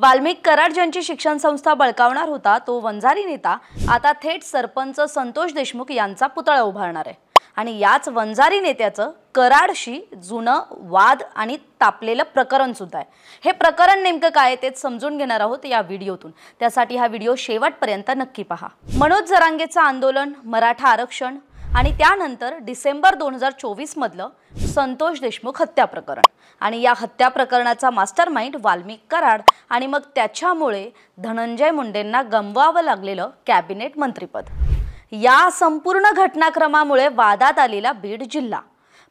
वाल्मिक कराड ज्यांची शिक्षण संस्था बळकावणार होता तो वंजारी नेता आता थेट सरपंच संतोष देशमुख यांचा पुतळा उभारणार आहे। आणि याच वंजारी नेत्याचं कराडशी जुनं वाद आणि तापलेलं प्रकरण सुद्धा आहे। हे प्रकरण नेमकं काय तेच समजून घेणार आहोत या व्हिडिओतून। त्यासाठी हा व्हिडिओ शेवटपर्यंत नक्की पहा। मनोज जरांगेचं आंदोलन, मराठा आरक्षण आणि त्यानंतर डिसेंबर 2024 मधलं संतोष देशमुख हत्या प्रकरण आणि या हत्या प्रकरणाचा मास्टरमाइंड वाल्मिक कराड आणि मग त्याच्यामुळे धनंजय मुंडेंना गमवावं लागलेलं कॅबिनेट मंत्रीपद। या संपूर्ण घटनाक्रमामुळे वादात आलेला बीड जिल्हा।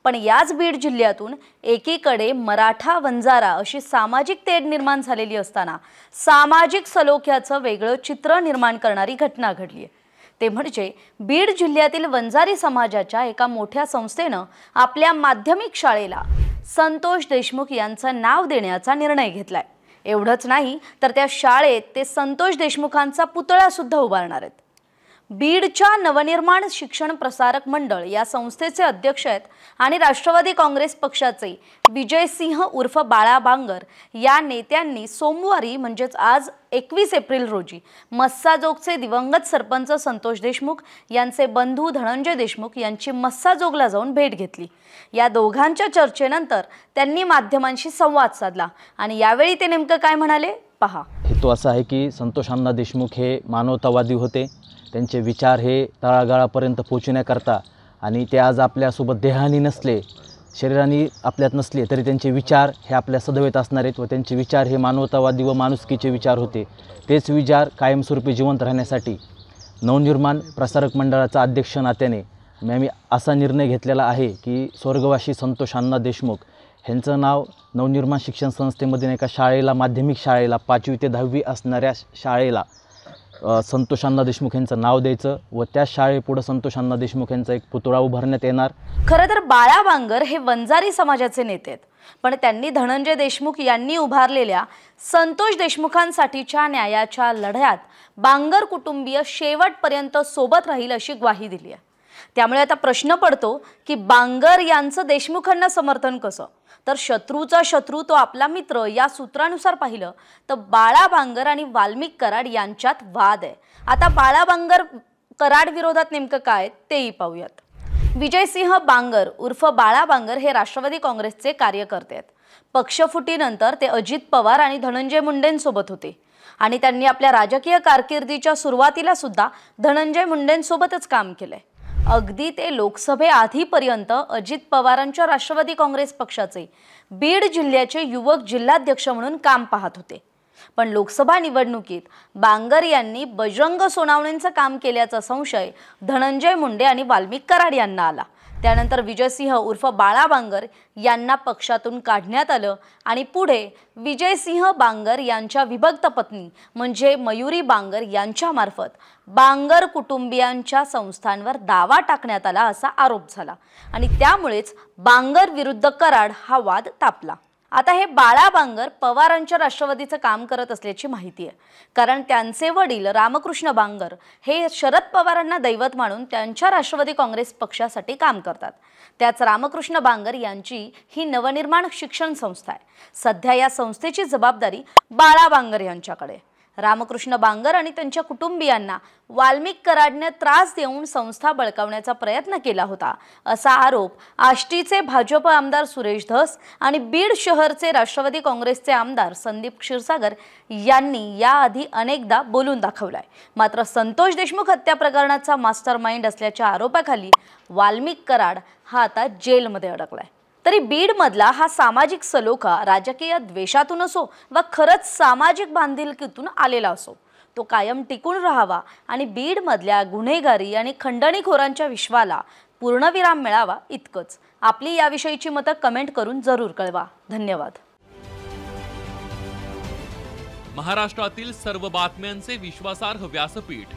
पण याच बीड जिल्ह्यातून एकीकडे मराठा वंजारा अशी सामाजिक तेढ निर्माण झालेली असताना सामाजिक सलोख्याचं वेगळं चित्र निर्माण करणारी घटना घडली आहे। ते म्हणजे बीड जिल्ह्यातील वंजारी समाजाच्या एका मोठ्या संस्थेनं आपल्या माध्यमिक शाळेला संतोष देशमुख यांचं नाव देण्याचा निर्णय घेतलाय। एवढंच नाही तर त्या शाळेत ते संतोष देशमुखांचा पुतळा सुद्धा उभारणार आहेत। बीडच्या नवनिर्माण शिक्षण प्रसारक मंडळ या संस्थेचे अध्यक्ष आहेत आणि राष्ट्रवादी काँग्रेस पक्षाचे विजयसिंह उर्फ बाळा बांगर या नेत्यांनी सोमवारी म्हणजेच आज 21 एप्रिल रोजी मस्साजोगचे दिवंगत सरपंच संतोष देशमुख यांचे बंधू धनंजय देशमुख यांची मस्साजोगला जाऊन भेट घेतली। या दोघांच्या चर्चेनंतर त्यांनी माध्यमांशी संवाद साधला आणि यावेळी ते नेमकं काय म्हणाले पहा। हेतू असा आहे की संतोष अण्णा देशमुख हे मानवतावादी होते। त्यांचे विचार हे तळागाळापर्यंत पोहोचण्याकरता आणि ते आज आपल्यासोबत देहानी नसले, शरीराने आपल्यात नसले तरी त्यांचे विचार हे आपल्या सदैवत असणार आहेत व त्यांचे विचार हे मानवतावादी व माणुसकीचे विचार होते। तेच विचार कायमस्वरूपी जिवंत राहण्यासाठी नवनिर्माण प्रसारक मंडळाचा अध्यक्ष नात्याने मी असा निर्णय घेतलेला आहे की स्वर्गवासी संतोष अण्णा देशमुख यांचं नाव नवनिर्माण शिक्षण संस्थेमधील एका शाळेला, माध्यमिक शाळेला 5वी ते 10वी असणाऱ्या शाळेला संतोष अण्णा देशमुख यांचं नाव द्यायचं व त्या शाळेपुढे संतोष अण्णा देशमुख यांचा एक पुतळा उभारण्यात येणार। खरं तर बाळा बांगर हे वंजारी समाजाचे नेते आहेत, पण त्यांनी धनंजय देशमुख यांनी उभारलेल्या संतोष देशमुखांसाठीच्या न्यायाच्या लढ्यात बांगर कुटुंबीय शेवटपर्यंत सोबत राहील अशी ग्वाही दिली आहे। त्यामुळे आता प्रश्न पडतो की बांगर यांचं देशमुखांना समर्थन कसं? तर शत्रूचा शत्रू तो आपला मित्र या सूत्रानुसार पाहिलं तर बाळा बांगर आणि वाल्मिक कराड यांच्यात वाद आहे। आता बाळा बांगर कराड विरोधात नेमकं काय तेही पाहूयात। विजयसिंह बांगर उर्फ बाळा बांगर हे राष्ट्रवादी काँग्रेसचे कार्यकर्ते आहेत। पक्षफुटीनंतर ते अजित पवार आणि धनंजय मुंडेंसोबत होते आणि त्यांनी आपल्या राजकीय कारकिर्दीच्या सुरुवातीला सुद्धा धनंजय मुंडेंसोबतच काम केलंय। अगदी ते लोकसभेआधीपर्यंत अजित पवारांच्या राष्ट्रवादी काँग्रेस पक्षाचे बीड जिल्ह्याचे युवक जिल्हाध्यक्ष म्हणून काम पाहत होते। पण लोकसभा निवडणुकीत बांगर यांनी बजरंग सोनावणेंचं काम केल्याचा संशय धनंजय मुंडे आणि वाल्मिक कराड यांना आला। त्यानंतर विजयसिंह उर्फ बाळा बांगर यांना पक्षातून काढण्यात आलं आणि पुढे विजयसिंह बांगर यांच्या विभक्त पत्नी म्हणजे मयुरी बांगर यांच्यामार्फत बांगर कुटुंबियांच्या संस्थांवर दावा टाकण्यात आला असा आरोप झाला आणि त्यामुळेच बांगर विरुद्ध कराड हा वाद तापला। आता हे बाळा बांगर पवारांच्या राष्ट्रवादीचं काम करत असल्याची माहिती आहे, कारण त्यांचे वडील रामकृष्ण बांगर हे शरद पवारांना दैवत मानून त्यांच्या राष्ट्रवादी काँग्रेस पक्षासाठी काम करतात। त्याच रामकृष्ण बांगर यांची ही नवनिर्माण शिक्षण संस्था आहे। सध्या या संस्थेची जबाबदारी बाळा बांगर यांच्याकडे। रामकृष्ण बांगर आणि त्यांच्या कुटुंबियांना वाल्मिक कराडने त्रास देऊन संस्था बळकावण्याचा प्रयत्न केला होता असा आरोप आष्टीचे भाजप आमदार सुरेश धस आणि बीड शहरचे राष्ट्रवादी काँग्रेसचे आमदार संदीप क्षीरसागर यांनी याआधी अनेकदा बोलून दाखवलाय। मात्र संतोष देशमुख हत्या प्रकरणाचा मास्टरमाइंड असल्याच्या आरोपाखाली वाल्मिक कराड हा आता जेलमध्ये अडकलाय। तरी बीड मधला हा सामाजिक सलोखा राजकीय द्वेषातून असो वा खरंच सामाजिक बांधिलकीतून आलेला असो, तो कायम टिकून राहावा आणि बीड मधल्या गुन्हेगारी आणि खंडणीखोरांच्या विश्वाला पूर्णविराम मिळावा इतकंच। आपली याविषयीची मतं कमेंट करून जरूर कळवा। धन्यवाद। महाराष्ट्रातील सर्व बातम्यांचे विश्वासार्ह व्यासपीठ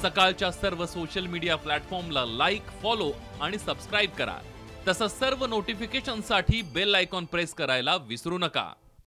सकाळच्या सर्व सोशल मीडिया प्लॅटफॉर्मला लाईक, फॉलो आणि सबस्क्राइब करा। तसंच सर्व नोटिफिकेशनसाठी बेल आयकॉन प्रेस करायला विसरू नका।